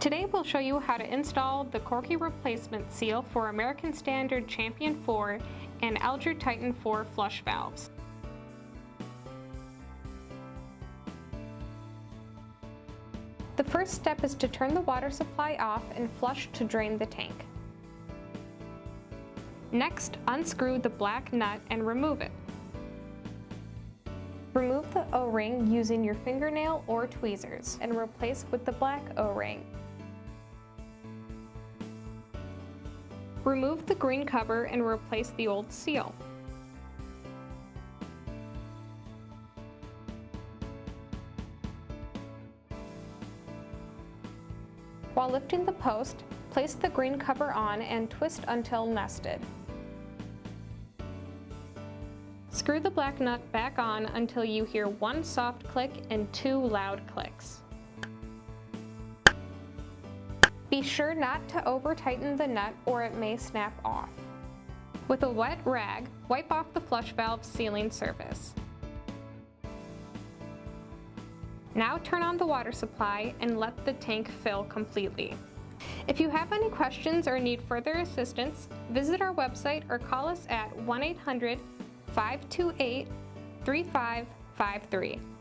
Today we'll show you how to install the corky replacement seal for American Standard Champion 4 and Eljer Titan 4 flush valves. The first step is to turn the water supply off and flush to drain the tank. Next, unscrew the black nut and remove it. Remove the O-ring using your fingernail or tweezers and replace with the black O-ring. Remove the green cover and replace the old seal. While lifting the post, place the green cover on and twist until nested. Screw the black nut back on until you hear one soft click and two loud clicks. Be sure not to over-tighten the nut or it may snap off. With a wet rag, wipe off the flush valve sealing surface. Now turn on the water supply and let the tank fill completely. If you have any questions or need further assistance, visit our website or call us at 1-800-528-3553.